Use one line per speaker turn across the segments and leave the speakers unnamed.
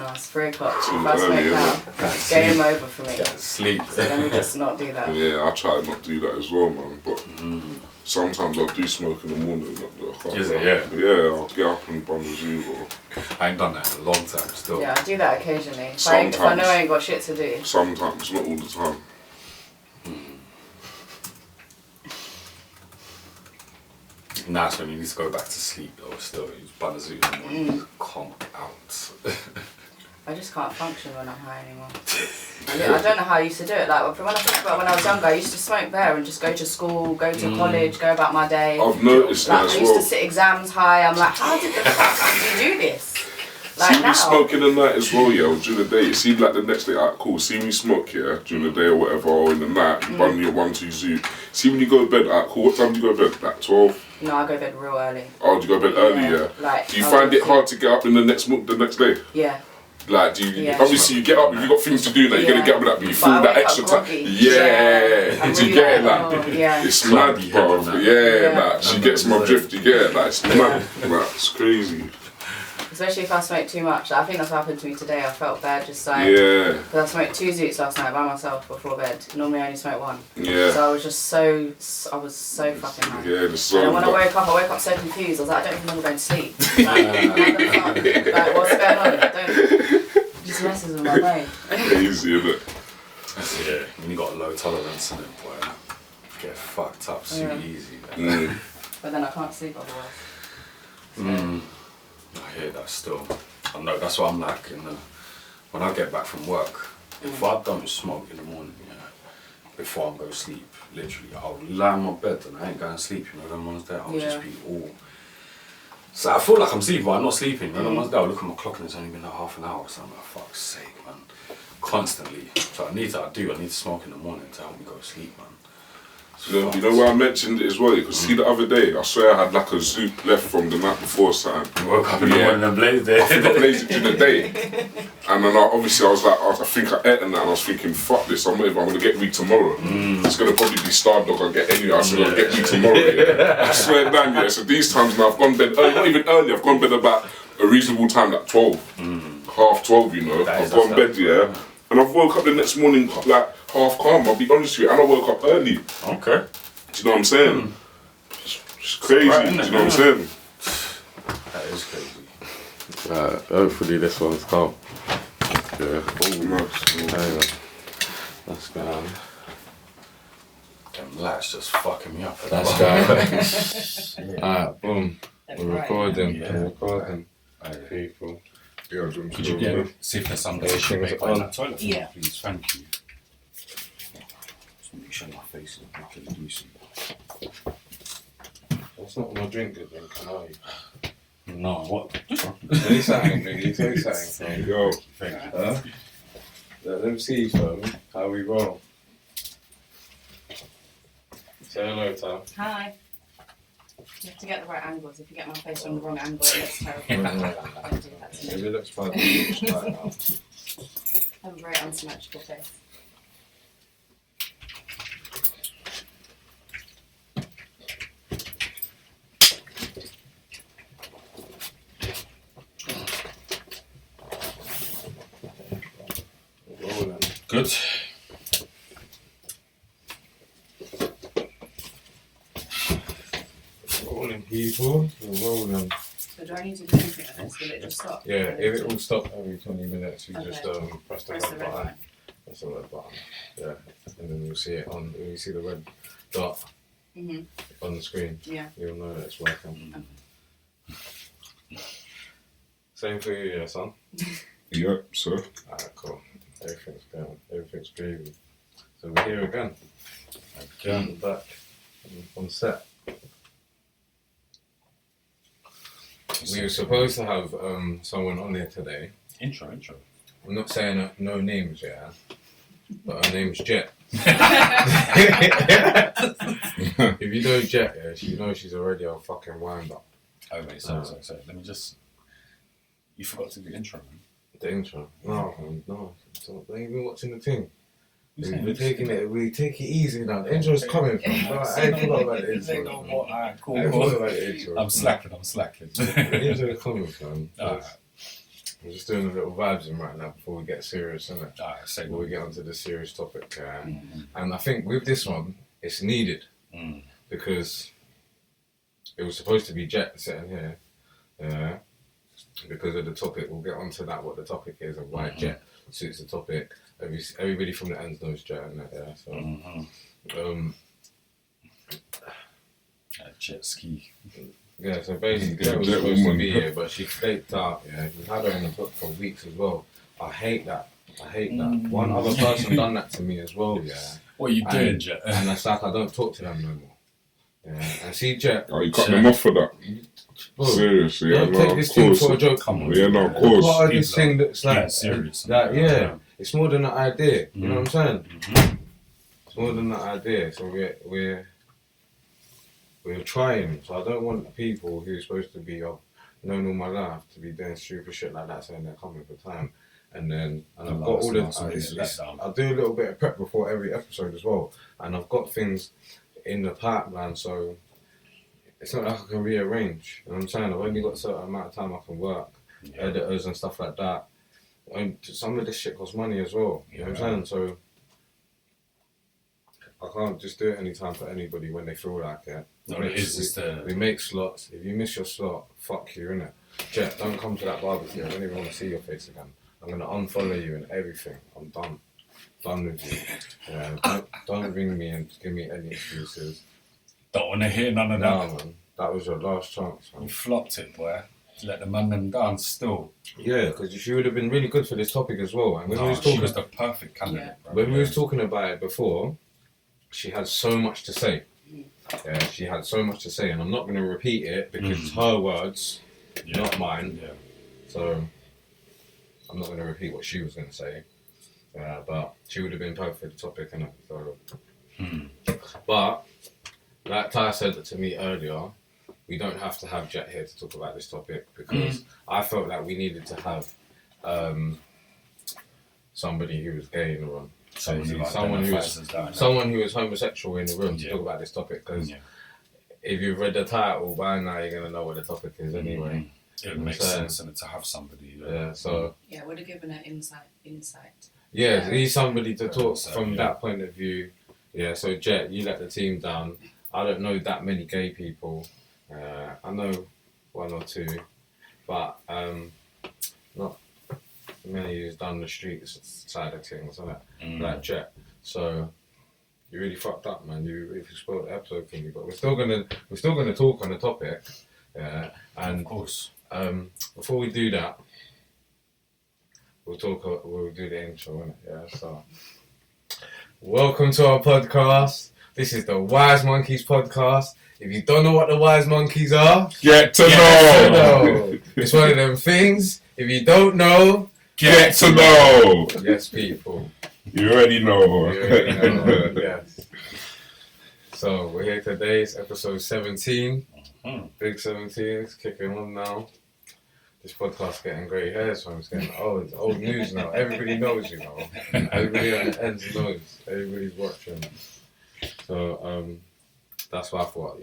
now. It's 3 o'clock.
Too
If I smoke
early,
now, game over for me.
Sleep.
So let me just not do that.
Yeah, I try to not do that as well, man. But sometimes I'll do smoke in the morning.
Is it? Yeah.
Yeah, I'll get up and bum the zoo.
I ain't done that in a long time still.
Yeah, I do that occasionally. If I know I ain't got shit to do.
Sometimes, not all the time.
Nice when you need to go back to sleep though. Still, you just bun the zoo in the morning. Conk out.
I just can't function when I'm high anymore. I don't know how I used to do it. Like when I think about when I was younger, I used to smoke there and just go to school, go to college, go about my day.
I've noticed that as
I
well.
used to sit exams high. I'm like, how did the fuck did you do this? Like
see me smoking the night as well, yeah, or during the day. It seemed like the next day, alright, cool. See me smoke, yeah, during the day or whatever, or in the night, you bun your 1-2 zoo. See when you go to bed, alright, cool. What time do you go to bed? Like 12?
No, I go to bed real early.
Oh, do you go to bed early, yeah?
Like,
do you find it hard to get up in the next day?
Yeah.
Like, do you, obviously you get up, if you've got things to do now, you're going to get up with that, but you feel that extra time.
Yeah.
Do you get it? Like, it's mad, bro. Like, she gets my drift, you get it? Like, it's mad. Like, it's crazy.
Especially if I smoke too much. Like, I think that's what happened to me today. I felt bad just like... Because I smoked 2 zoots last night by myself before bed. Normally I only smoke 1.
Yeah.
So I was just so fucking high.
Yeah, the sun.
And when I woke up so confused. I was like, I don't even want to go to sleep. Like, what's going on? It just messes with my brain.
Easy, isn't it?
Yeah, when you got a low tolerance in it, boy, get fucked up so easy.
But then I can't sleep otherwise. So.
I hear that still. I know that's what I'm like when I get back from work. If I don't smoke in the morning, before I go to sleep, literally, I'll lie on my bed and I ain't going to sleep. You know, them ones there, I'll just be all. So I feel like I'm sleeping, but I'm not sleeping. You know, them ones there, I'll look at my clock and it's only been like half an hour. So I'm like, fuck's sake, man. Constantly. So I need to smoke in the morning to help me go to sleep, man.
You know why I mentioned it as well? Because see the other day, I swear I had like a zoot left from the night before something.
You woke up in the morning and blazed it.
I think I blazed it during the day. And then obviously I was like, I think I ate and that and I was thinking, fuck this, I'm going to get weed tomorrow. It's going to probably be Star Dog, I'll get anyway. I said, I'll get weed tomorrow. I swear down, so these times now I've gone bed early, not even early, I've gone bed about a reasonable time, like 12. Half 12, you know. I've gone bed, and I've woke up the next morning like half calm, I'll be honest with you, and I woke up early.
Okay.
Do you know what I'm saying? It's crazy, do you know what I'm saying?
That is crazy.
Hopefully this one's calm. Yeah.
That's good. Them lights just fucking me up.
That's good. Alright, boom. We're recording. We're recording. People.
Could you get see if there's some that should make on that toilet for me, please? Thank you. Just make sure my face is looking decent.
That's not my drink, you're drinking, are you?
No, what?
Say something, nigga. Say something. Yo.
Thank you.
Let them see, fam, how we roll. Say hello, Tom.
Hi. You have to get the right angles. If you get my face from the wrong angle, it looks terrible. Don't do that to me.
Maybe it looks fun. Right now.
I have a very unsymmetrical face.
Good.
Rolling, people. We're rolling.
So do I need to do anything like this? Will it just stop?
Yeah, if it will stop every 20 minutes, you just press the red
red
button.
button.
Press the red button. Yeah, and then you'll see it on. When you see the red dot on the screen, you'll know that it's working. Same for you, yeah, son.
Yep, sir.
Alright, cool. Everything's going. Everything's groovy. So we're here again. Again, back on set. We were supposed to have someone on here today.
Intro.
I'm not saying no names, yeah, but her name's Jet. If you know Jet, yeah, you know she's already a fucking wind up.
Oh wait, sorry. Let me just. You forgot to do the intro, man.
The intro? No. They ain't even watching the thing. We take it easy now. The intro's coming. I ain't forgot about the intro.
Cool. I'm slacking.
The intro's coming, fam. I'm just doing a little vibes in right now before we get serious, innit?
Alright, say
Before we get onto the serious topic.
Mm-hmm.
And I think with this one, it's needed
Mm.
because it was supposed to be Jet sitting here. Because of the topic, we'll get onto that, what the topic is and why Jet suits the topic. Everybody from the ends knows Jet, innit? Yeah, so,
Jet ski.
yeah, so basically,
Yeah,
Jet was
Jet
supposed to
woman.
be here, but she flaked out. Yeah, we had her in the book for weeks as well. I hate that. One other person done that to me as well. Yeah,
What are you doing, Jet?
and it's like I don't talk to them no more. Yeah, and see Jet.
Oh, you cut them off for that?
Bro,
Seriously, yeah,
don't
no,
take
of
this thing
course.
for a joke.
Come on.
Yeah, no, of
Part
course.
of this thing that's like
serious.
that, yeah, it's more than an idea. You know what I'm saying?
Mm-hmm.
It's more than an idea. So we're trying. So I don't want people who are supposed to be known all my life to be doing stupid shit like that, saying they're coming for time. And I've got all the. I'll do a little bit of prep before every episode as well, and I've got things in the pipeline. So it's not like I can rearrange. You know what I'm saying? I've only got a certain amount of time I can work, editors and stuff like that. And some of this shit costs money as well. You know what I'm saying? So I can't just do it anytime for anybody when they feel like it.
No, it is just
We make slots. If you miss your slot, fuck you, innit? Jet, don't come to that barbecue. I don't even want to see your face again. I'm gonna unfollow you and everything. I'm done. Done with you. Don't ring me and give me any excuses.
Don't want to hear none of that.
Nah, man. That was your last chance, man.
You flopped it, boy. Let the man them down still.
Yeah, because she would have been really good for this topic as well. And when we was
she
talking,
was the perfect candidate, bro.
when we was talking about it before, she had so much to say. Yeah, she had so much to say, and I'm not going to repeat it because it's her words, not mine.
Yeah.
So I'm not going to repeat what she was going to say. But she would have been perfect for the topic, innit? So, but like Ty said to me earlier, we don't have to have Jet here to talk about this topic because I felt like we needed to have somebody who was gay in the room. Someone who was homosexual in the room to talk about this topic because if you've read the title by now you're going to know what the topic is anyway.
It makes sense and to have somebody.
Yeah, would have given her insight.
Yeah, need somebody to talk from that point of view. Yeah, so Jet, you let the team down. I don't know that many gay people. I know one or two, but not many who's done the streets side of things, isn't it? Like Jet. So you really fucked up, man. You spoiled the episode for me, but we're still gonna talk on the topic. Yeah, and
of course.
Before we do that, we'll do the intro, innit? Yeah. So welcome to our podcast. This is the Wise Monkeys podcast. If you don't know what the Wise Monkeys are,
Get to know.
It's one of them things. If you don't know,
Get to know.
Yes, people.
You already know.
Yes. So we're here today. It's episode 17. Big 17. It's kicking on now. This podcast's getting grey hairs, so it's getting old. It's old news now. Everybody knows, you know. Everybody on the ends knows. Everybody's watching. So that's why I thought,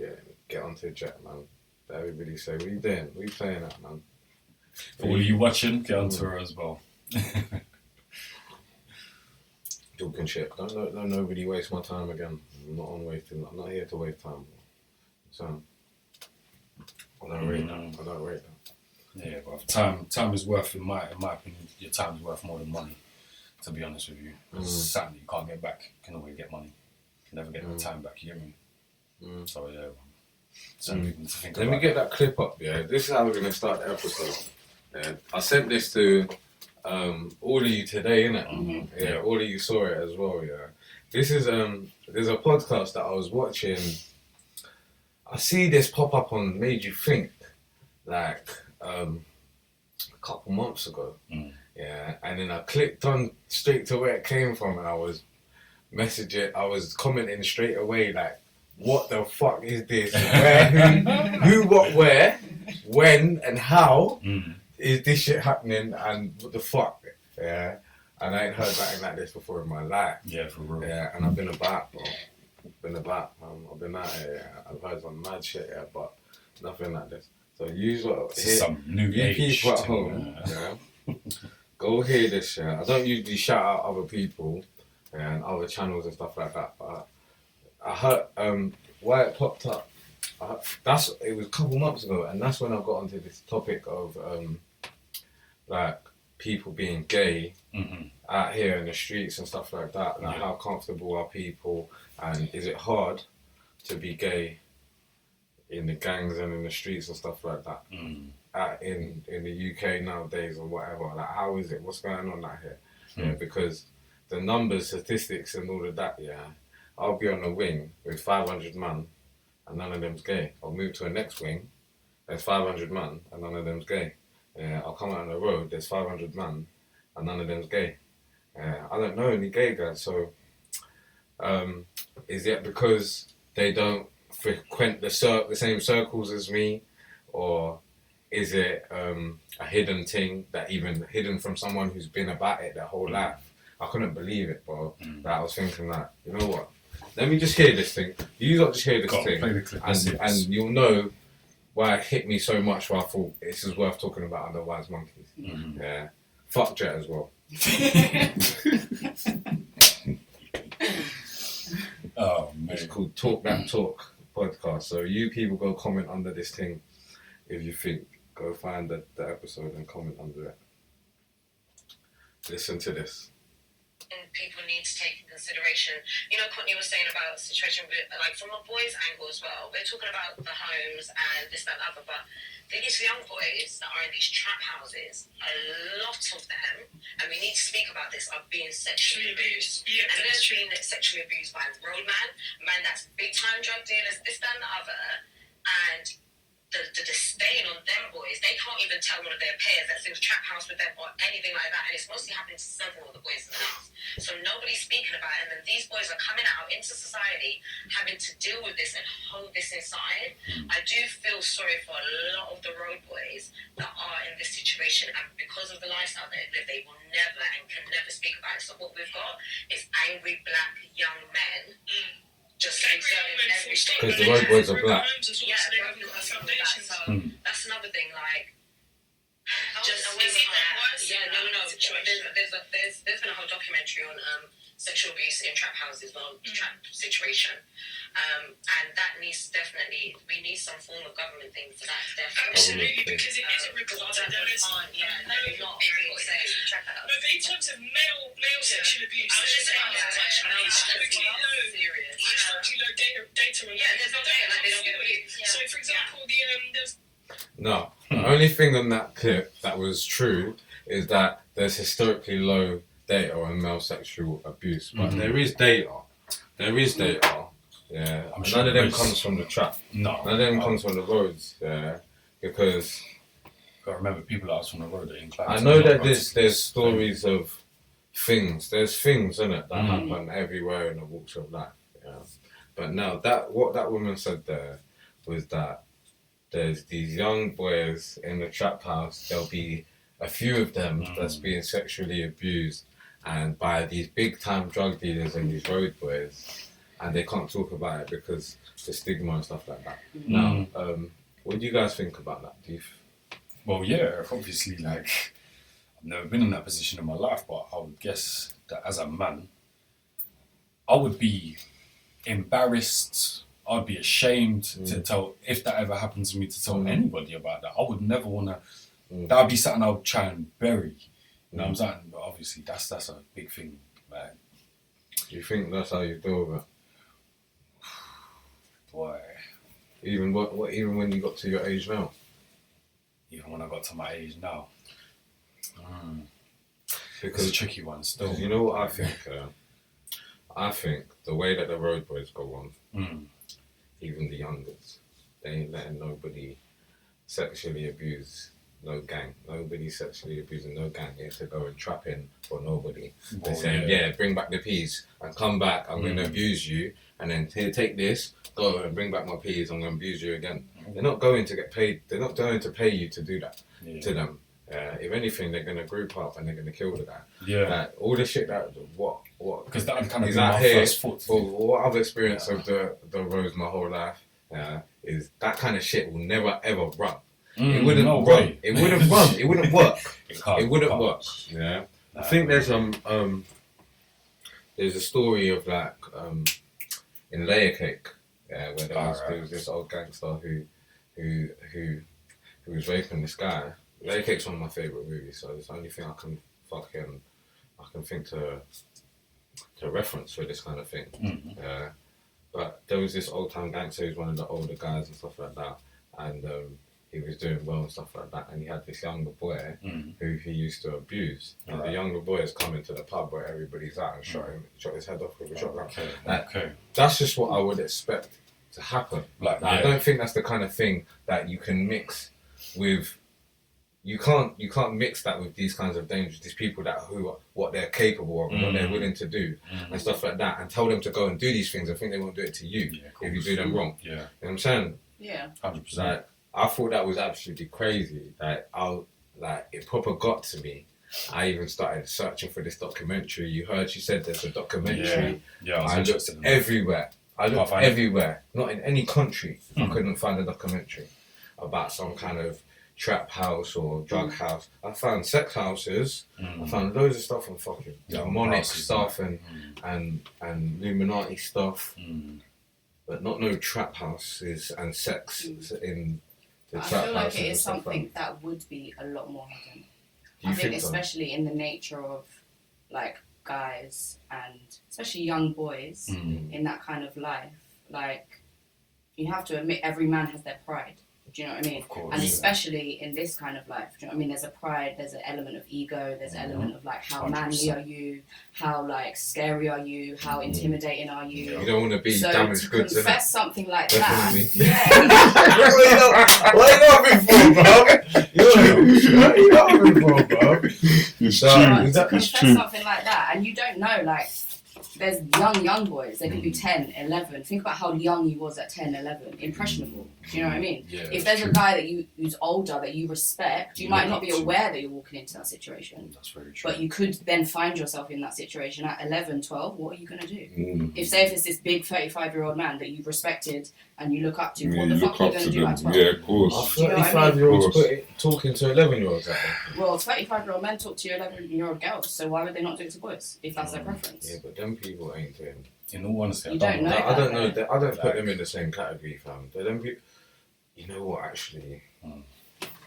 get onto the Jet, man. Everybody say, what are you doing? What are you playing at, man?
For all you watching, get onto her as well.
Talking shit. Don't nobody waste my time again. I'm not here to waste time. So I don't rate that.
Yeah, but time is worth, in my opinion, your time is worth more than money, to be honest with you. It's something you can't get back. You can always get money. You can never get the time back, you get me? So yeah, something to think about.
Let me get that clip up, yeah. This is how we're going to start the episode. Yeah. I sent this to all of you today, innit? Yeah, all of you saw it as well, yeah. This is, there's a podcast that I was watching. I see this pop up on Made You Think, like, a couple months ago. Yeah, and then I clicked on straight to where it came from and I was commenting straight away, like, what the fuck is this? Where, who, what, where, when, and how is this shit happening? And what the fuck? Yeah, and I ain't heard nothing like this before in my life.
Yeah, for real.
Yeah, and I've been about, bro. I've been out here. Yeah. I've heard some mad shit, but nothing like this. So some
new age
people at home, Go hear this shit. I don't usually shout out other people and other channels and stuff like that, but I heard why it popped up. It was a couple months ago, and that's when I got onto this topic of like people being gay out here in the streets and stuff like that. Like how comfortable are people, and is it hard to be gay in the gangs and in the streets and stuff like that? In the UK nowadays or whatever, like how is it? What's going on out here? Yeah, because the numbers, statistics, and all of that. Yeah, I'll be on a wing with 500 man, and none of them's gay. I'll move to a next wing, there's 500 man, and none of them's gay. Yeah, I'll come out on the road, there's 500 man, and none of them's gay. I don't know any gay guys, so is it because they don't frequent the same circles as me, or is it a hidden thing that even hidden from someone who's been about it their whole life? I couldn't believe it, bro. That I was thinking that, you know what? Let me just hear this thing. You lot just hear this thing,
play the clip
and you'll know why it hit me so much. Why I thought this is worth talking about under Wise Monkeys. Yeah, fuck Jet as well.
Oh man.
It's called Talk That Talk podcast. So you people go comment under this thing if you think. Go find the episode and comment under it. Listen to this.
People need to take in consideration. You know, Courtney was saying about the situation with, like, from a boy's angle as well. We're talking about the homes and this, that, and other, but these young boys that are in these trap houses, a lot of them, and we need to speak about this, are being sexually abused.
Yeah,
and they're being sexually abused by roadman, man that's big time drug dealers, this, that, and the other, and the disdain on them boys, they can't even tell one of their peers that's in the trap house with them or anything like that, and it's mostly happening to several of the boys in the house. So nobody's speaking about it, and then these boys are coming out into society having to deal with this and hold this inside. I do feel sorry for a lot of the road boys that are in this situation, and because of the lifestyle they live, they will never and can never speak about it. So what we've got is angry black young men just
because the road boys are black.
Yeah, that's another thing. Like, just away with that. Yeah, no. There's been a whole documentary on sexual abuse in trap houses, trap situation, and that needs definitely. We need some form of government thing for that. Definitely.
Absolutely, because it isn't reported. There is
not very safe.
But in terms of male sexual abuse, there's historically low data on that.
There's no data, like they don't get abused.
So, for example, there's
No, the only thing on that clip that was true is that there's historically low data on male sexual abuse, but there is data. There is data. Yeah, none of them comes from the trap.
No,
none of them comes from the roads. Yeah, because
gotta remember people that are from the road that inclined.
I know that there's stories of things. There's things in it that happen everywhere in the walks of life. Yeah, but now what that woman said there was that there's these young boys in the trap house. There'll be a few of them that's being sexually abused and by these big time drug dealers and these road boys, and they can't talk about it because the stigma and stuff like that. Now, what do you guys think about that?
Well, yeah, obviously, like, I've never been in that position in my life, but I would guess that as a man, I would be embarrassed. I'd be ashamed to tell, if that ever happened to me, to tell anybody about that. I would never want to, that would be something I would try and bury. You know what I'm saying? But obviously, that's a big thing, man.
You think that's how you deal with it?
Boy.
Even even when you got to your age now?
Even when I got to my age now.
Because
it's a tricky one still.
You know what I think? I think the way that the road boys go on, even the youngers, they ain't letting nobody sexually abuse no gang. Nobody sexually abusing no gang here to go and trap in for nobody. They're saying, bring back the peas and come back, I'm going to abuse you, and then here, take this, go and bring back my peas, I'm going to abuse you again. They're not going to get paid, they're not going to pay you to do that to them. If anything, they're going to group up and they're going to kill the guy.
Yeah.
Like, all the shit that, what?
Because that kind of
is
been
out
my
here,
first thought.
for what I've experienced of the roads my whole life, is that kind of shit will never ever run. It wouldn't
no
run.
way.
It wouldn't run. It wouldn't work.
It
wouldn't
can't.
work. Yeah.
Nah,
I think there's a story of like in Layer Cake, where there was this old gangster who was raping this guy. Layer Cake's one of my favourite movies, so it's the only thing I can think to reference for this kind of thing. But there was this old time gangster who was one of the older guys and stuff like that, and he was doing well and stuff like that, and he had this younger boy who he used to abuse. And the younger boy has come into the pub where everybody's at and shot his head off with a shotgun. That's just what I would expect to happen. I don't think that's the kind of thing that you can mix with. You can't mix that with these kinds of dangers, these people what they're capable of and what they're willing to do and stuff like that, and tell them to go and do these things. I think they won't do it to you if you do them wrong.
Yeah.
You know what I'm saying?
Yeah.
100%.
Like, I thought that was absolutely crazy. It proper got to me. I even started searching for this documentary. You said there's a documentary.
Yeah,
I looked everywhere. Everywhere. Not in any country. I couldn't find a documentary about some kind of trap house or drug house. I found sex houses. I found loads of stuff on fucking demonic stuff and Illuminati stuff. But not no trap houses and sex in the
I
trap
feel like
houses
it
and
is
stuff
something
like.
that would be a lot more hidden.
Do you
I think
think so?
especially in the nature of like guys and especially young boys in that kind of life, like you have to admit every man has their pride. Do you know what I mean?
Of course,
and especially in this kind of life, do you know what I mean? There's a pride, there's an element of ego, there's an element of like how
100%.
manly are you, how like scary are you, how intimidating are you.
You don't want to be
So
damaged
to
goods, innit?
confess something like
Definitely.
that, yeah.
What are you laughing for, bro?
It's
to
true.
confess something like that, and you don't know, like, there's young boys, they could be 10, 11. Think about how young he was at 10, 11. Impressionable. Do you know what I mean?
Yeah,
if there's a guy who's older that you respect, you might not be aware that you're walking into that situation.
That's very true.
But you could then find yourself in that situation at 11, 12. What are you going to do? If it's this big 35-year-old man that you've respected and you look up to, what the fuck are you going to do at 12?
Yeah, of course.
Do you know what I mean?
35-year-olds talking to 11-year-olds out there.
Well, 35-year-old men talk to 11-year-old girls, so why would they not do it to boys if that's their preference?
Yeah, but them people ain't doing.
In all honesty,
You don't know.
I don't know. I don't put them in the same category, fam. They're them people. You know what? Actually,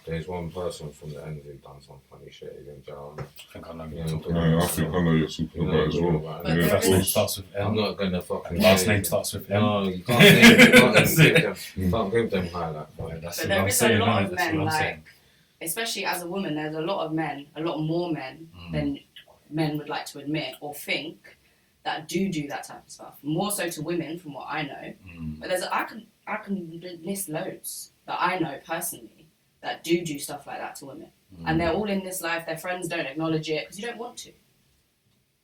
there's one person from the end who done some funny shit. He's in jail.
I think I know
Yeah,
you're talking
Yeah, I think I know you're talking
You know
about as well.
what
But
Yeah.
there
First name
is-
starts with
I'm
M.
not gonna fucking.
Last
say
name
it.
starts with M.
No, you can't give them. You can't give them highlight.
Yeah, that's
But
what
there
I'm
is a
saying.
lot
man.
of
That's
men,
what I'm
like,
saying.
especially as a woman, there's a lot of men, a lot more men than men would like to admit or think that do that type of stuff. More so to women, from what I know. But I can list loads that I know personally that do stuff like that to women, and they're all in this life. Their friends don't acknowledge it because you don't want to. Do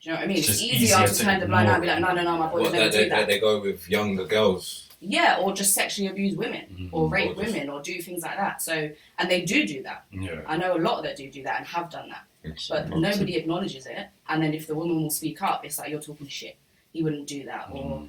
you know what I mean? It's
just
easier
easier
to
to
turn the blind eye and be
ignore
like, no, my boys
What
never do that.
they go with younger girls.
Yeah, or just sexually abuse women, or rape
Or just-
women, or do things like that. So, and they do that.
Yeah.
I know a lot that do that and have done that. But
Not
nobody acknowledges it, and then if the woman will speak up, it's like, you're talking shit. He wouldn't do that, or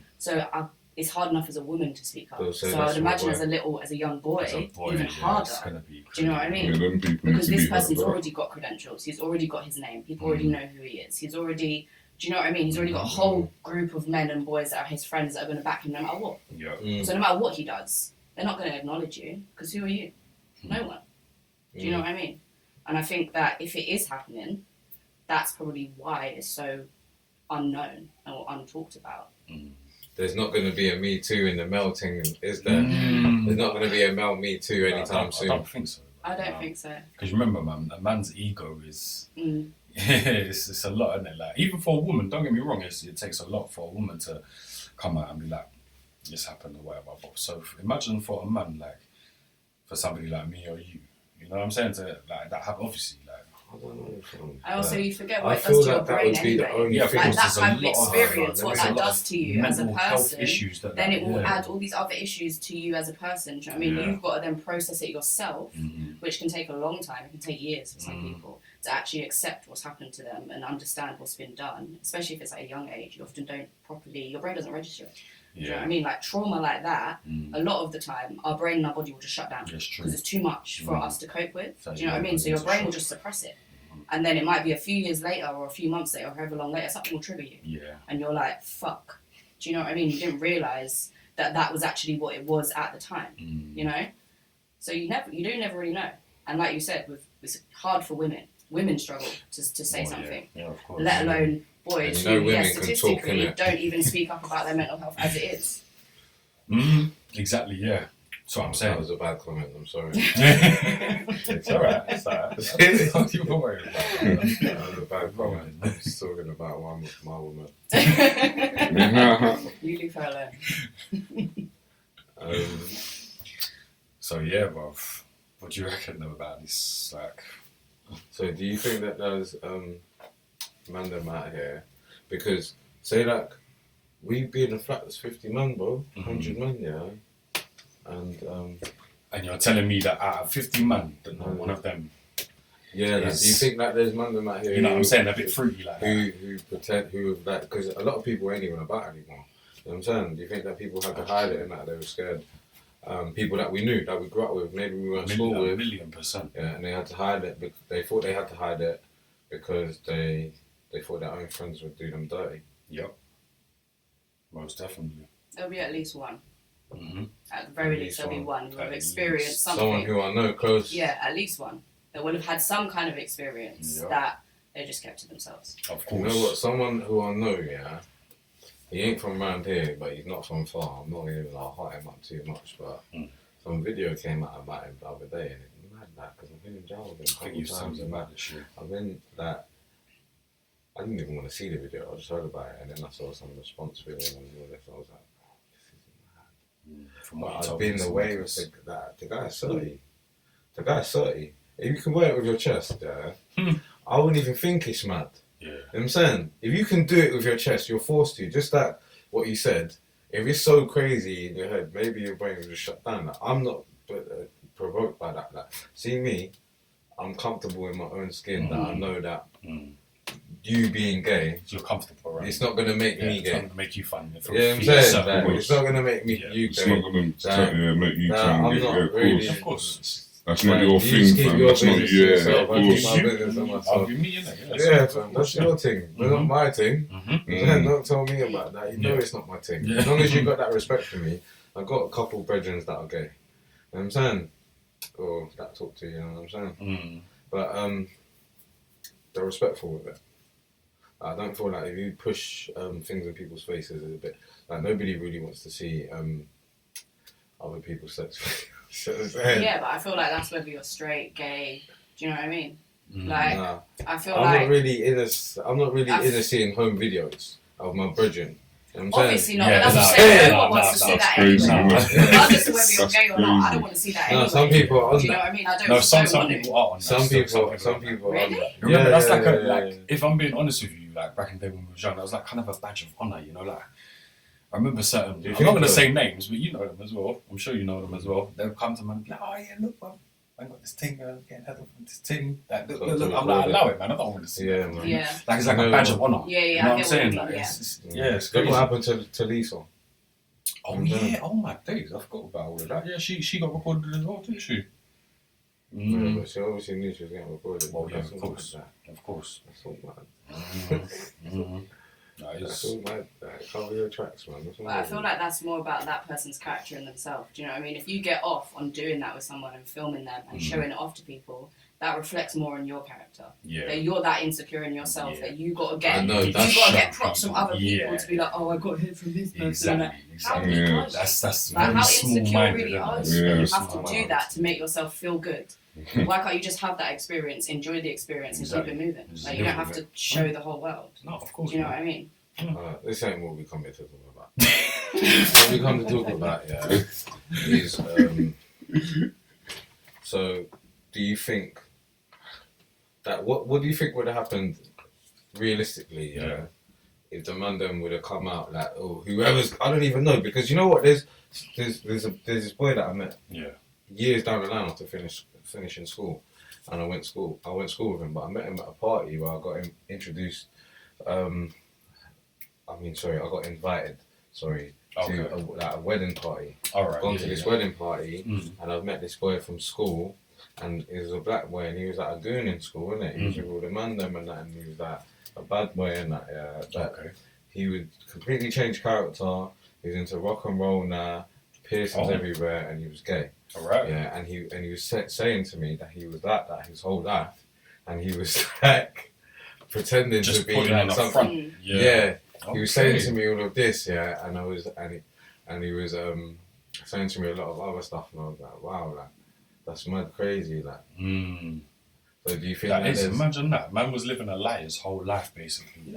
it's hard enough as a woman to speak up.
So
So
that's
I'd imagine
my
as a young boy,
As a boy,
even
yeah,
harder.
it's gonna be
Do you know what I
crazy.
mean?
Yeah, them people need
Because
to
this
be
person's
heard.
already got credentials. He's already got his name. People already know who he is. He's already, do you know what I mean? He's already got a whole group of men and boys that are his friends that are going to back him no matter what.
Yeah.
So no matter what he does, they're not going to acknowledge you because who are you? No one. Do you know what I mean? And I think that if it is happening, that's probably why it's so unknown or untalked about.
There's not going to be a Me Too in the male thing, is there? There's not going to be a male Me Too anytime soon.
I don't think so.
I don't think so.
Because remember, man, a man's ego is
Mm.
it's a lot, isn't it? Like, even for a woman, don't get me wrong, it takes a lot for a woman to come out and be like, this happened or whatever. But so imagine for a man, like, for somebody like me or you know what I'm saying? To like that have obviously like.
I don't know.
And also, you forget
I
what it
feel
does to your
like that
brain
would be the
anyway.
only
Yeah,
thing.
Like
because
that
there's a
kind of
lot of-
experience, what
there's a
that
lot
does
of
to you as a
mental health
person,
issues that
then it will
yeah.
add all these other issues to you as a person. Do you know what I mean?
Yeah.
You've got to then process it yourself, which can take a long time. It can take years for some people. to actually accept what's happened to them and understand what's been done, especially if it's at a young age. You often don't properly, your brain doesn't register it. Do you know what I mean? Like trauma like that, a lot of the time, our brain and our body will just shut down because it's too much for us to cope with.
So
do you know what I mean? So your brain will just suppress it. And then it might be a few years later or a few months later or however long later, something will trigger you.
Yeah.
And you're like, fuck. Do you know what I mean? You didn't realise that that was actually what it was at the time, you know? So you do never really know. And like you said, it's hard for women. Women struggle to say something,
of course.
let alone boys
And you know
who,
women can
statistically
talk, innit?
don't even speak up about their mental health as it is.
Exactly, yeah. That's what I'm
That
saying.
was a bad comment, I'm sorry.
It's alright. It's alright. Don't you worry about it.
That was a bad comment. I'm just talking about my woman.
You leave her alone.
So yeah, bruv. What do you reckon though about this? Like,
So do you think that there's man them out here? Because say like we be in a flat that's 50 man, bro, 100 man, yeah. And
you're telling me that out of 50 man, that not one of them,
yeah, like, do you think that there's man them out here?
you know what I'm saying, a bit fruity like that.
who pretend who like because a lot of people ain't even about anymore. You know what I'm saying? Do you think that people had to hide it and that they were scared? People that we knew, that we grew up with, maybe we went to school with,
1,000,000%.
yeah, and they had to hide it. They thought they had to hide it because they thought their own friends would do them dirty.
Yep. Most definitely.
There'll be at least one.
Mm-hmm.
At the very
At
least,
least
there'll be
one.
one who
At
have
least.
experienced something.
Someone who I know close.
Yeah, at least one. That would have had some kind of experience
Yeah.
that they just kept to themselves.
Of
You
course.
know what? Someone who I know, yeah, he ain't from around here, but he's not from far. I'm not even gonna hot him up too much, but some video came out about him the other day, and it's mad that because I've been in jail with him a
I think
couple
you've
times.
seen about this shit.
I've been that. I didn't even want to see the video. I just heard about it, and then I saw some response video and all this. I was like, this is mad.
From
But
what you
I've
told
been
me,
away with the guy's 30. The guy's 30. If you can wear it with your chest, yeah, I wouldn't even think it's mad.
Yeah.
You know what I'm saying? If you can do it with your chest, you're forced to. Just like what you said, if it's so crazy in your head, maybe your brain will just shut down. Like, I'm not provoked by that. Like, see me, I'm comfortable in my own skin that I know that you being gay,
You're comfortable, right?
it's not going to make me
It's
gay.
not going to make you fun.
You know what I'm saying? Like, it's not going to make me you
It's
gay.
not going to make you turn
I'm
gay.
not
Yeah, of
really-
course.
Of course.
That's not
Like,
your
you
thing,
just keep
fam.
your
That's not,
business to
yeah,
yourself,
of
I keep
course.
my business to
I'll
myself.
be me, innit?
Yeah, fam, that's your thing. It's not my thing.
Mm-hmm.
Don't tell me about that. You know it's not my thing.
Yeah.
As long as you got that respect for me, I've got a couple brethren that are gay. You know what I'm saying? Or that talk to you, you know what I'm saying? But they're respectful with it. I don't feel like if you push things in people's faces, it's a bit like nobody really wants to see other people's sex.
Yeah, but I feel like that's whether you're straight, gay. Do you know what I mean? Like,
Nah,
I feel
I'm
like
not really into seeing home videos of my brethren. You know what I'm
obviously
saying?
not.
Yeah,
but that's what I'm
nah,
saying.
nah,
No one wants
nah,
to see
that's
that
crazy,
anyway.
man.
Regardless of whether you're
That's
gay or not, I
crazy.
don't want to see that
No,
anyway.
some people are on
Do you know
that.
what I mean? I don't.
No, some
don't want
people
it.
are on that.
Some people are on
Really?
that.
Remember, that's like
yeah,
a,
yeah,
like,
yeah.
if I'm being honest with you, like back in the day when we was young, that was like kind of a badge of honour, you know, like I remember certain,
Do you
I'm
think
not going to
so?
say names, but you know them as well. I'm sure you know them as well. They'll come to me and be like, oh yeah, look, man, I got this thing, getting head of this thing. Like, look,
So
look,
to
I'm like,
avoid
allow it, man. I don't want to see
Yeah,
that.
man.
Yeah.
Like it's like
No,
a badge
no.
of honour.
Yeah,
You
yeah,
know
I
what I'm
get what
saying?
you
Like,
mean,
it's
Look
crazy.
what happened to Lisa.
Oh yeah, oh my days, I forgot about all of that. Yeah, she got recorded as well, didn't she?
Yeah, but she obviously knew she was getting recorded.
Well, yeah,
That's
of
all
course.
mad,
Of course.
That's all mad.
That
That's
is,
all mad. Cover your tracks, man. That's all
But I
mad.
feel like that's more about that person's character and themselves. Do you know what I mean? If you get off on doing that with someone and filming them and showing it off to people, that reflects more on your character.
yeah.
That you're that insecure in yourself
Yeah.
that you gotta
I
get.
know,
You
that's
gotta get
shut
props from
people.
other people
Yeah.
to be like, oh, I got hit from this person.
Exactly,
Like, how
exactly.
weak
Yeah.
are you?
That's
Like,
very
how
small
insecure
minded.
really are you?
Yeah.
You have to
Small-minded.
do that to make yourself feel good. Why can't you just have that experience, enjoy the experience, and
Exactly.
keep it moving?
Just
Like, you
live
don't have
with
to
it.
show the whole world.
No, of course.
Do you know
not.
what I mean?
This ain't what we come here to talk about. What we come to talk about, yeah, is so do you think that what do you think would have happened realistically, yeah, if the man then would have come out like, oh, whoever's, I don't even know, because you know what, there's this boy that I met
Yeah.
years down the line after finishing school, and I went school with him, but I met him at a party where I got him introduced. I got invited. To a wedding party.
All right.
Gone to this wedding party, and I've met this boy from school, and he was a black boy, and he was like a goon in school, wasn't it? He was with all the man them and that, and he was like a bad boy and that. Yeah. He would completely change character. He was into rock and roll now, piercings everywhere, and he was gay.
All right.
Yeah, and he was saying to me that he was like that his whole life, and he was like pretending
Just
to be
putting
like
on the
something.
front.
Yeah. He was saying to me all of this, yeah, and he was saying to me a lot of other stuff, and I was like, wow, like that's mad crazy, like. So do you think
imagine that man was living a lie his whole life basically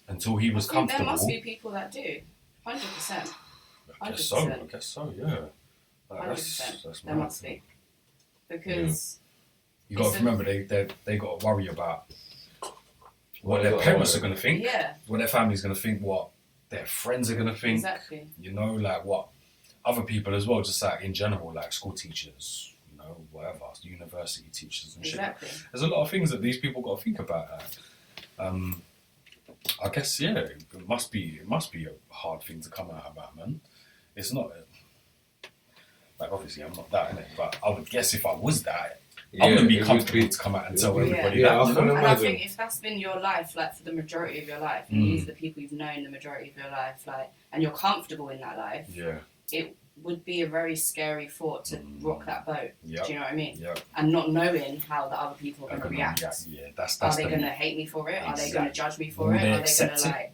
until he was comfortable.
There must be people that do, 100%.
I guess so. Yeah.
100%.
That's
there
mad.
must be, because
you got to remember they got to worry about what their parents are going to think, what their family's going to think, what their friends are going to think.
Exactly.
You know, like what other people as well, just like in general, like school teachers, you know, whatever, university teachers and shit. There's a lot of things that these people got to think about. I guess it must be a hard thing to come out about, man. It's not like obviously I'm not that, innit? But I would guess if I was that, I wouldn't be comfortable to come out and tell everybody that.
And I think if that's been your life, like for the majority of your life, and these are the people you've known the majority of your life, like, and you're comfortable in that life, it would be a very scary thought to rock that boat. Do you know what I mean? And not knowing how the other people are going to react. Are they going to hate me for it? Are they going to judge me for it? Are they going to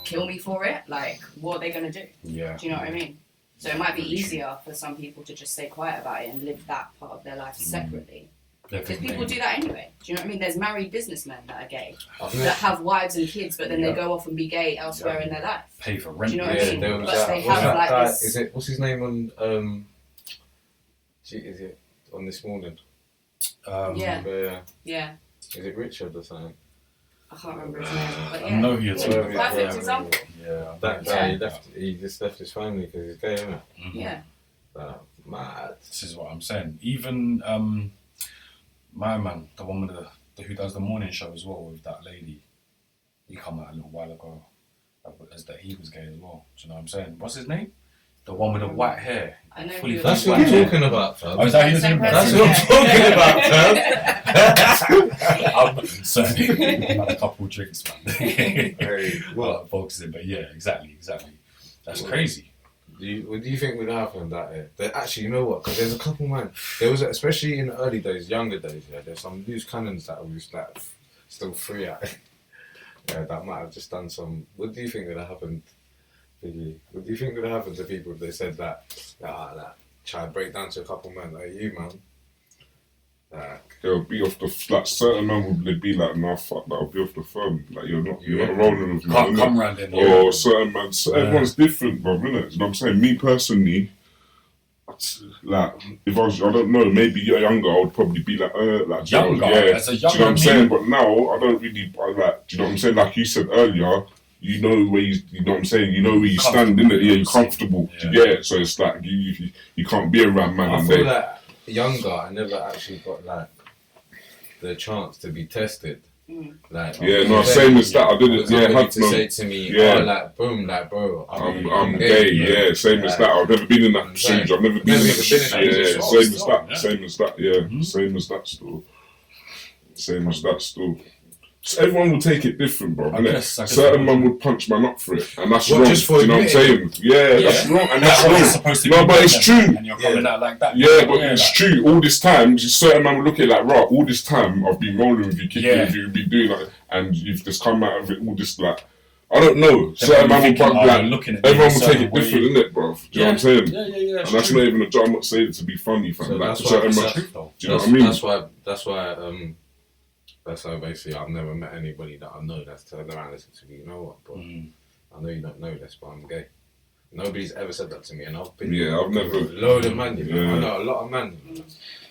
kill me for it? Like, what are they going to do? Do you know what I mean? So it might be easier for some people to just stay quiet about it and live that part of their life separately. Because people do that anyway. Do you know what I mean? There's married businessmen that are gay, that have wives and kids, but then they go off and be gay elsewhere in their life.
Pay for rent.
Do you know what I mean? But they
have
like
guy,
this.
What's his name on? Is it on This Morning?
Yeah.
Is it Richard or something?
I can't remember his name, but
I know you're talking about.
Perfect example.
That guy, he just left his family because he's gay, isn't it?
Yeah.
Mad.
This is what I'm saying. Even my man, the one with who does the morning show as well with that lady, he come out a little while ago as that he was gay as well. Do you know what I'm saying? What's his name? The one with the white hair.
I know.
That's what I'm talking about, fam.
Oh, is that his name?
That's what I'm talking about, fam.
I'm sorry. I've had a couple of drinks, man.
What?
Focusing, but yeah, exactly. That's crazy.
What do you think would happen that actually, you know what? Because there's a couple, man. There was, especially in the early days, younger days, there's some loose cannons that was like still free out. That might have just done some. What do you think would have happened? What do you think would have happened to people if they said that try and break down to a couple men like you, man?
They'll be off the certain man would be like, nah, fuck that, I'll be off the phone. Like you're not rolling with me.
Can't come round in.
Or certain man, everyone's different, bro, innit? You know what I'm saying? Me personally, like if I don't know, maybe you're younger, I would probably be like
younger, as a younger.
Do you know what I'm saying? But now I don't really like. Do you know what I'm saying? Like you said earlier. You know where you know what I'm saying. You know where you stand, innit? Yeah, you're comfortable. Yeah. So it's like you can't be around man.
I feel like younger, I never actually got like the chance to be tested. Like
same as that. I didn't.
Have to say to me, like boom, like bro,
I'm gay. Yeah, same as that. I've never been in that procedure. I've never been in that. Same as that. Yeah, same as that still. Same as that still. So everyone will take it different, bro. I guess certain man would punch man up for it, and that's wrong. Just for you know what I'm saying? Yeah, that's wrong, and that's wrong. No, but it's true.
And you're coming out like that.
Yeah, but it's true. All this time, certain man will look at it like, right, all this time I've been rolling with you, kicking with you, been doing like, and you've just come out of it all this like, I don't know. Certain man will punch like, everyone will take it different, innit, bro? Do you know what I'm saying? Yeah. And that's not even a joke. I'm not saying it to be funny, fam. Like certain man, do you know what I mean?
That's why basically I've never met anybody that I know that's turned around and said to me, you know what, bro, I know you don't know this, but I'm gay. Nobody's ever said that to me, and I've been
I've never
a load of man, you know. I know a lot of man,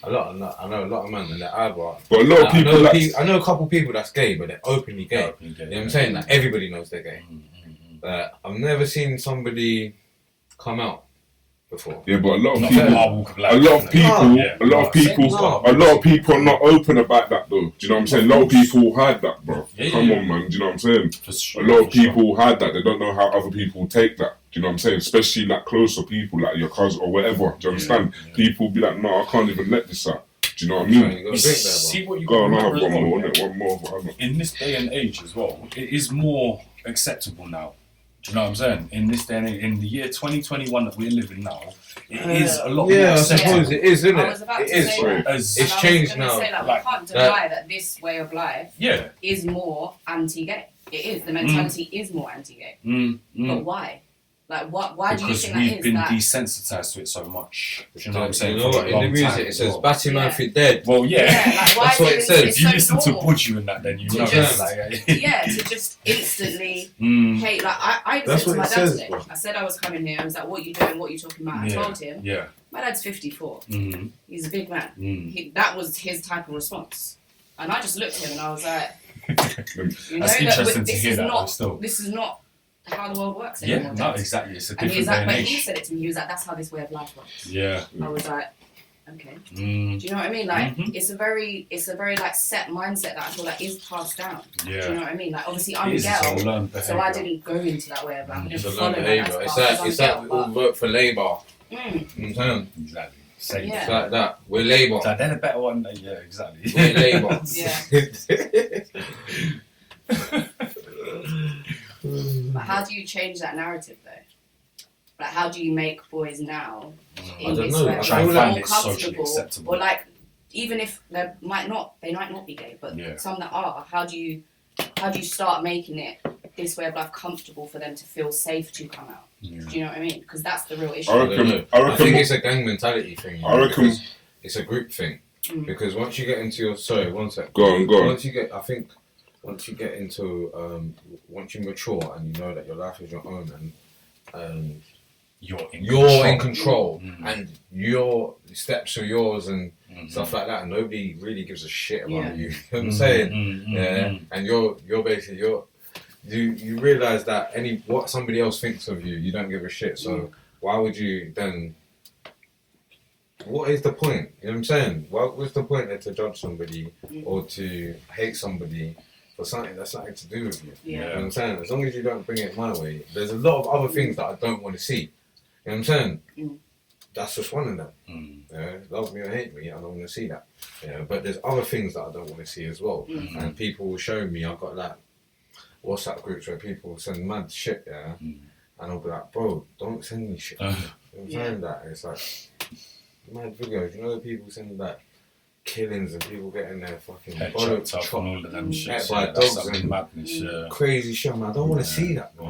I know a lot of man, and they're either.
But a lot of people,
I know a couple of people that's gay, but they're openly gay. You know what I'm saying? Like everybody knows they're gay. I've never seen somebody come out before.
Yeah, but a lot of
Not
people,
from our walk of life.
a lot of people,
Yeah.
a lot of people, a lot of people are not open about that though. Do you know what I'm saying? A lot of people hide that, bro.
Yeah,
Come
yeah.
on, man. Do you know what I'm saying?
For sure,
A lot of
for sure.
people hide that. They don't know how other people take that. Do you know what I'm saying? Especially like closer people, like your cousin or whatever. Do you understand?
Yeah.
People be like, no, I can't even let this out. Do you know what I
So
mean?
you got
You
to drink there,
see what you
Go on, I
got
have
as
one
well,
more,
yeah?
innit? One more. But I'm not-
In this day and age as well, it is more acceptable now. Do you know what I'm saying? In this day and age, in the year 2021 that we're living now, it is a lot more
Yeah, I
acceptable.
suppose it is, isn't
I
it?
was about
It
to
is.
say that.
As,
It's
And I
changed
was gonna
now.
Say, like,
Like,
we can't deny that this way of life
yeah.
is more anti-gay. It is. The mentality is more anti-gay. But why? Like, why do you
Because
think that
we've
is?
been
that
desensitized to it so much. Do you know what I'm saying?
You know
For
what?
a
In the
long
music
time
it
as
says,
well.
"Batty man
Yeah.
fi dead."
Well, yeah.
like, why
That's
is
what it says.
If you
so
listen to
normal
Budgie and that, then you
to
know
just-
like,
yeah, to just instantly hate. Like, I even
That's
said to
what
my
it
dad
says,
today.
bro.
I said I was coming here. I was like, "What you doing? What you talking about?" I
Yeah.
told him.
yeah.
My dad's 54.
Mm-hmm.
He's a big man.
Mm.
That was his type of response, and I just looked at him and I was like, "You know
That's
that
interesting to
this
hear
is
that though,
not
still.
this is not how the world works
Yeah,
anymore."
no,
Dad."
exactly. It's a
And he
different
was like,
day
but
and
he
age.
said it to me. He was like, "That's how this way of life works."
Yeah.
I was like, "Okay."
Mm.
Do you know what I mean? Like,
Mhm.
it's a very like set mindset that I feel like is passed down. Do you
Yeah.
know what I mean? Like, obviously, I'm
It
a
is, it's a
girl,
learned
so I
behaviour.
didn't go into that way of life. I didn't
It's a
follow
learned
that
behaviour.
as
It's
far
like
as I'm
it's like
girl,
we all
but-
vote for Labour.
Mm.
Exactly. Same.
Yeah.
It's like that. We're Labour.
So they're the better one. Yeah, exactly.
We're Labour.
But how do you change that narrative though? Like, how do you make boys now
I
in
don't
this
know.
way
I
Try
feel
and
more
find it socially
comfortable,
acceptable.
or like, even if they might not be gay, but
Yeah.
some that are, how do you start making it this way of life comfortable for them to feel safe to come out?
Yeah.
Do you know what I mean? Because that's the real issue.
I
I don't know.
I
I
reckon.
think it's a gang mentality thing.
I reckon-
because it's a group thing.
Mm.
Because once you get into your one sec.
Go on.
Once you get into once you mature and you know that your life is your own and
You're
in control
Mm.
and your steps are yours and
Mhm.
stuff like that, and nobody really gives a shit about
Yeah.
you. You know what I'm saying?
Mm,
Yeah, and you're basically you realise that what somebody else thinks of you, you don't give a shit. So why would you then? What is the point? You know what I'm saying? What's the point there to judge somebody or to hate somebody for something that's nothing to do with you?
Yeah.
You know what I'm saying? As long as you don't bring it my way, there's a lot of other things that I don't want to see. You know what I'm saying?
Mm.
That's just one of them.
Mm.
Yeah, love me or hate me, I don't want to see that. Yeah, but there's other things that I don't want to see as well.
Mm.
And people will show me, I've got like WhatsApp groups where people send mad shit, yeah,
Mm.
and I'll be like, bro, don't send me shit. You know what I'm
Yeah.
saying? That it's like mad videos. You know, the people send like killings and people getting their fucking
Head
bollocks
chopped up and all of them
Mm.
shit.
by
Yeah, that's
dogs
something
and
madness. Yeah.
crazy shit. Man, I don't want to
Yeah.
see that, bro.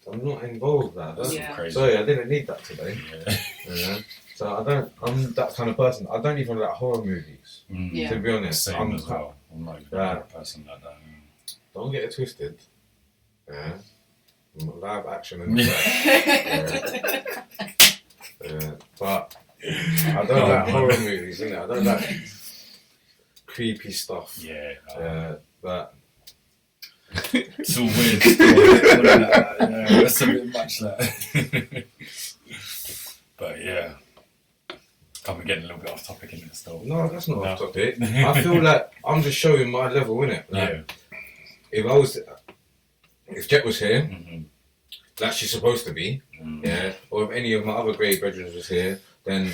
I'm not involved. Like,
That's
that's
Yeah.
crazy.
sorry, I didn't need that today.
Yeah.
You know? So I'm that kind of person. I don't even like horror movies.
Mm.
Yeah.
To be honest,
Same
I'm
as well. I'm not even
Right.
a person like that.
Don't get it twisted. Yeah. Live action and all that. Yeah. But I don't like horror movies, innit? I don't like creepy stuff.
Yeah.
But
It's all weird. Still. Yeah, that's a bit much that. But yeah. Can't be getting a little bit off topic in this still.
no, that's not
No.
off topic. I feel like I'm just showing my level, innit? Like,
Yeah.
if Jet was here,
Mm-hmm.
like she's supposed to be, yeah, or if any of my other gay brethren was here, then,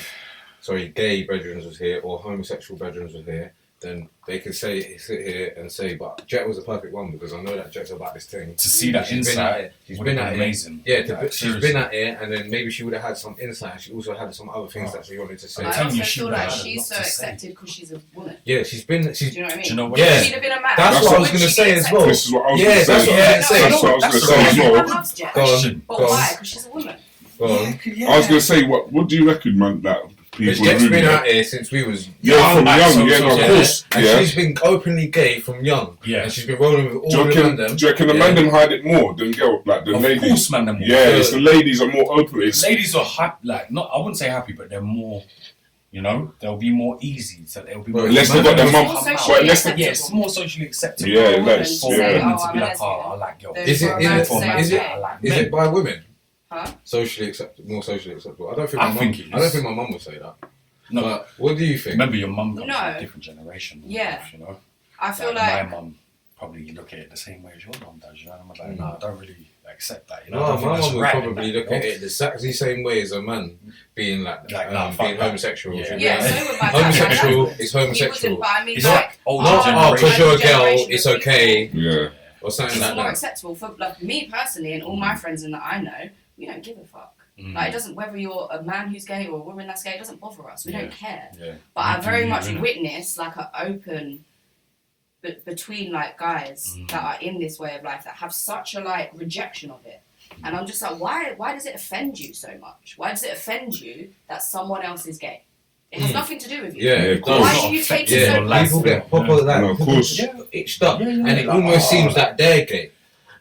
gay brethren was here, or homosexual brethren was here, then they could sit here and say, but Jet was a perfect one because I know that Jet's about this thing.
To see that
She's been
insight
at it. She's
would
been
have
at
been
it.
amazing.
Yeah,
Like,
she's
seriously.
been at it, and then maybe she would have had some insight. She also had some other things that she wanted to say.
And I
telling
also
you, she
feel
would
like
have had a
she's
lot
so
to say.
accepted because she's a woman.
Yeah, she's been.
Do you know what I mean?
Do you know what?
Yeah.
If she'd have been a man,
That's what I was
would
gonna
she
say
be
as well.
This is what I was
Yeah,
going to say.
that's what I was gonna say.
That's what I was going to say as
Everyone
well.
loves Jet.
Go on,
Question.
But
go on,
why? Because she's a woman.
go on.
I was going to say, what do you reckon, man, that
Because
people
Jet's
really
been
like?
out here since we was
Yeah, from
like,
young, yeah, no, of course,
And
yeah.
she's been openly gay from young.
Yeah.
And she's been rolling with all
Do you
the
reckon,
them.
do you reckon the man them hide it more than girl, like the
Of
ladies?
course, man. Them
Yeah, it's the ladies are more open. It's,
Ladies are happy, like not. I wouldn't say happy, but they're more. You know, they'll be more easy. So they'll be.
Well,
more
unless they got their mum,
More
but
socially
unless they,
Yeah, it's more socially acceptable.
Yeah,
For a woman
less,
to
For
yeah.
say,
women
oh,
to
I'm
be
a
like, oh, I
lesbian.
like girls.
Those
Is it?
for a
Is
man
it?
to say,
man
Is
to
it?
I like
Is
men.
it by women? Socially acceptable, more socially acceptable. I don't think my mum would say that.
No,
but what do you think?
Remember, your mum comes
No.
from a different generation.
Yeah.
You know,
I feel
my mum probably look at it the same way as your mum does. You know, I'm like, no, I don't really accept that. You know,
No,
I think
my
that's
mum would
right,
probably look at it the exactly same way as a man being like
Like,
being
fuck that.
homosexual.
Yeah.
She'd be
Yeah,
like,
so would my dad.
homosexual is
He wouldn't,
homosexual.
but I mean,
It's
like,
like older
Not
generation.
because you're a girl,
generation
it's
of
okay,
Yeah.
or something
it's
like
more
that.
acceptable for like me personally and all my friends and that I know. We don't give a fuck. Like it doesn't, whether you're a man who's gay or a woman that's gay, it doesn't bother us. We don't care.
Yeah.
But I
You
very
do,
much
innit?
witness like an open between like guys that are in this way of life that have such a like rejection of it. And I'm just like, why does it offend you so much? Why does it offend you that someone else is gay? It has nothing to do with you.
Yeah, it does.
Why do you take it so
Yeah, people get proper like
No, of course.
itched up,
Yeah, yeah,
and it
like,
almost seems that they're gay.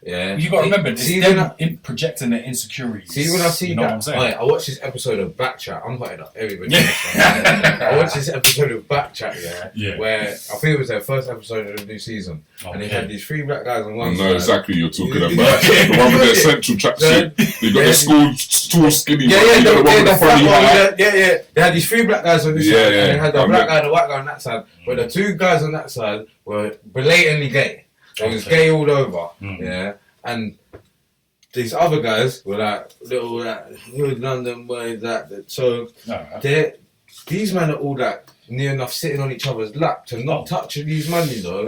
Yeah,
You got to remember, this
See,
is
when
them projecting their insecurities.
See, when I see
you know
that,
what I'm saying?
I watched this episode of Backchat. I'm hotting up everybody.
Yeah.
I watched this episode of Backchat,
Yeah.
where I think it was their first episode of the new season, and they had these 3 black guys on
I
one
know
side.
exactly you're talking about. The one with their central tracksuit. You got the school tall skinny
Yeah,
one.
yeah,
You got the one with the funny hat.
yeah. They had these 3 black guys on this
Yeah,
side,
yeah.
and they had the
I
black
met-
guy and the white guy on that side. But the 2 guys on that side were blatantly gay. They was gay all over, yeah. And these other guys were like little like hood London boys that. So these men are all like near enough sitting on each other's lap to not touch these men, you know.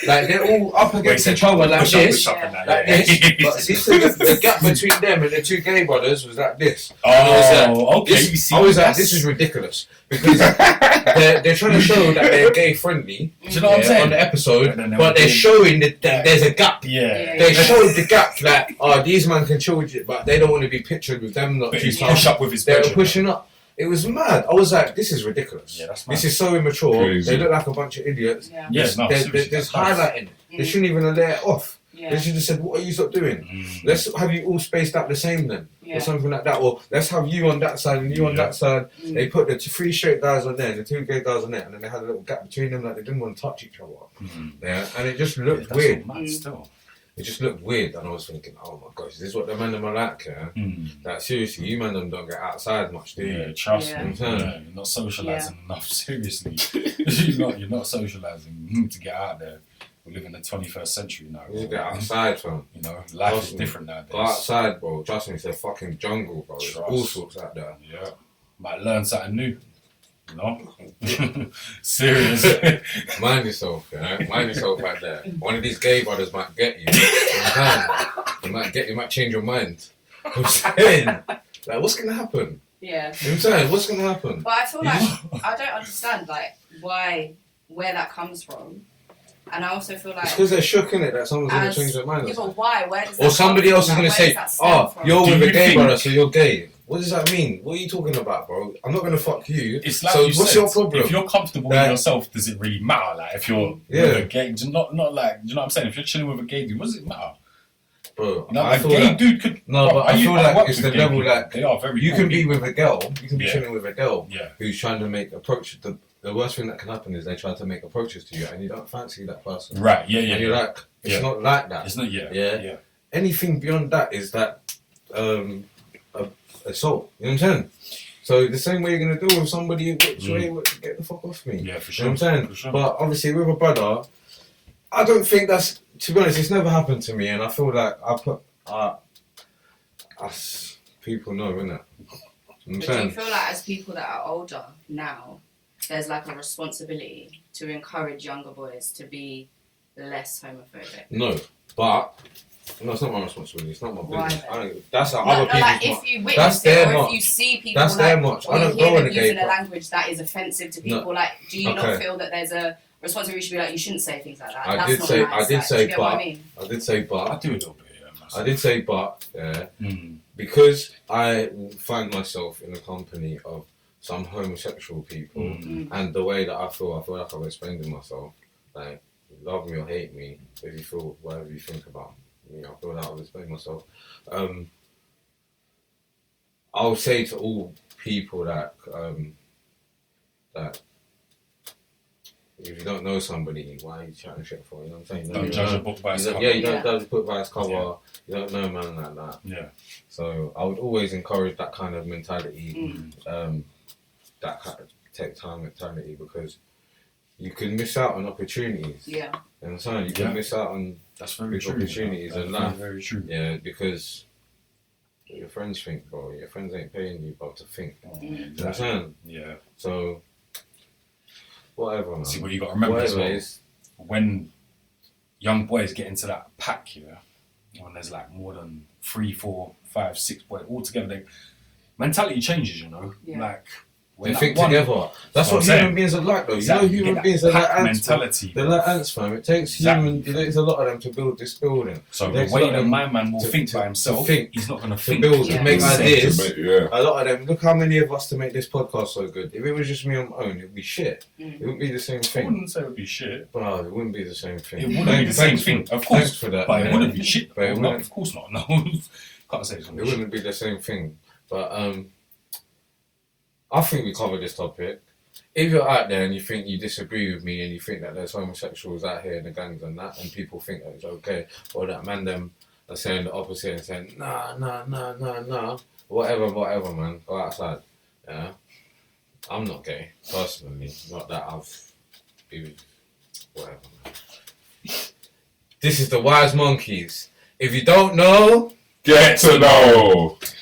Like they're all up against each other like this. Like this. But see, so the gap between them and the 2 gay brothers was like this.
Okay.
This,
You see,
I was like, this is ridiculous because they're trying to show that they're gay friendly.
Do you know what I'm saying?
On the episode,
And then
but they're showing that there's a gap.
Yeah.
They showed the gap, like, these men can chill with it, but they don't want to be pictured with them not
But
too
he's push up with his
They were
bedroom.
pushing up. It was mad. I was like, this is ridiculous.
Yeah, that's mad.
This is so immature.
Crazy.
They look like a bunch of idiots.
Yeah.
Yeah, no,
There's
seriously,
highlighting it. They shouldn't even have let it off.
Yeah.
They should have said, what are you stop doing? Let's have you all spaced out the same then.
Yeah.
Or something like that. Or let's have you on that side and you on that side. They put the 3 straight guys on there and the 2 gay guys on there, and then they had a little gap between them, like they didn't want to touch each other. Yeah, and it just looked weird.
Still.
It just looked weird, and I was thinking, oh my gosh, is this what the man them are like? Yeah, like seriously, you man them don't get outside much, do you?
Yeah, trust
Yeah.
me.
Mhm.
Yeah, you're not socialising enough. Seriously, you're not socialising to get out there. We live in the 21st century now.
You get outside, fam.
You know, life
Trust
is
me.
different nowadays.
Go outside, bro. Trust me, it's a fucking jungle, bro. There's
Trust.
all sorts out there.
Yeah, might learn something new. You know, serious.
Mind yourself, yeah. Mind yourself out there. One of these gay brothers might get you. You might change your mind. I'm saying, like, what's gonna happen?
Yeah.
You know what I'm saying, what's gonna happen?
But I feel like I don't understand like where that comes from, and I also feel like
It's because they're shook in it that someone's gonna
as-
change their mind.
yeah,
Or
but
something.
why? Where does
Or
that
somebody
come
else is
from?
gonna
Like, where
say,
does that stem
"Oh,
from?
you're
Do
with a
you
gay
think-
brother, so you're gay." What does that mean? What are you talking about, bro? I'm not gonna fuck you.
It's like
so
you
what's
said,
your problem?
if you're comfortable
Like-
with yourself, does it really matter? Like if you're with a gay, not like, do you know what I'm saying? If you're chilling with a gay dude, what does it matter?
Bro,
You know,
I
a
feel
gay
like,
dude could.
No, but I feel
work
like it's
with
the
gay
level
people.
like
they are very.
you
cool
can be
people.
with a girl, you can be
Yeah.
chilling with a girl
Yeah.
who's trying to make approach. The worst thing that can happen is they try to make approaches to you and you don't fancy that person.
Right. Yeah.
And you're like, it's not like that.
It's not. Yeah.
Yeah.
Yeah.
Anything beyond that is that assault. You know what I'm saying? So the same way you're gonna deal with somebody, which way get the fuck off me.
Yeah, for
You
sure.
know what I'm saying?
For sure.
But obviously with a brother, I don't think that's, to be honest, it's never happened to me, and I feel like us people know, innit? You know what I'm
But do
saying?
you feel like as people that are older now, there's like a responsibility to encourage younger boys to be less homophobic?
No, but no, it's not my responsibility. It's not my
Why
business.
then?
That's how
No,
other
no,
people's.
like
mark.
if you
That's
witness
their
it, or
mark.
if you see people
That's
like,
their mark.
or
I
you
don't go
hear
in
them
a gay
using a
club.
language that is offensive to people, like, do you not
Okay.
feel that there's a responsibility? You should be like, you shouldn't say things like that.
I
That's
did
not
say-
nice.
I did
like,
say
do you get what I
but.
mean?
I did say
I
but.
do a little bit. Yeah.
I did say but. Yeah.
Mm.
Because I find myself in the company of some homosexual people, and the way that I feel like I've explained to myself, like, love me or hate me, if you feel whatever you think about me, I feel like I've explained myself. I'll say to all people that if you don't know somebody, why are you chatting shit for? You know what I'm saying?
Don't judge a book by its cover.
Yeah, you don't judge a book by its cover. You don't know a man like that.
Yeah.
So I would always encourage that kind of mentality, that kind of take time mentality, because you can miss out on opportunities.
Yeah.
You know what I'm saying? You can miss out on
That's very
big
true.
opportunities
That's
in
very,
life.
very true.
Yeah, because what your friends think, bro. Your friends ain't paying you, bro, to think. You know what I'm saying?
Yeah.
So, whatever, man.
See, what you got to remember as
Whatever
well,
is,
when young boys get into that pack, when there's like more than 3, 4, 5, 6 boys all together, mentality changes,
Yeah.
Like
they
when that
think
one-
together. That's what
I'm saying.
human beings are like, though.
Exactly.
You know,
You
human
get
beings
that
are like
pack
ants.
mentality.
They're like ants, fam. It takes
Exactly.
it takes a lot of them to build this building.
So
It
the
takes a
way
lot of
that
them
my man will
to-
think
to-
by himself,
to think,
he's not going to
to
think.
build,
Yeah.
to make
Yeah.
ideas.
Yeah.
A lot of them. Look how many of us to make this podcast so good. If it was just me on my own, it'd be shit. It wouldn't be the same
I
thing.
wouldn't say it would be shit.
Bro, it wouldn't be the same thing.
It wouldn't be the same thing, of course.
Thanks for that.
But it
man.
wouldn't be shit.
But it
No,
wouldn't-
of course not. No, can't say it's
It wouldn't be the same thing. But I think we covered this topic. If you're out there and you think you disagree with me and you think that there's homosexuals out here in the gangs and that, and people think that it's okay, or that man them are saying the opposite and saying nah, whatever, man, go outside. Yeah, I'm not gay personally. Not that I've been whatever, man. This is the Wise Monkeys. If you don't know,
Get to know.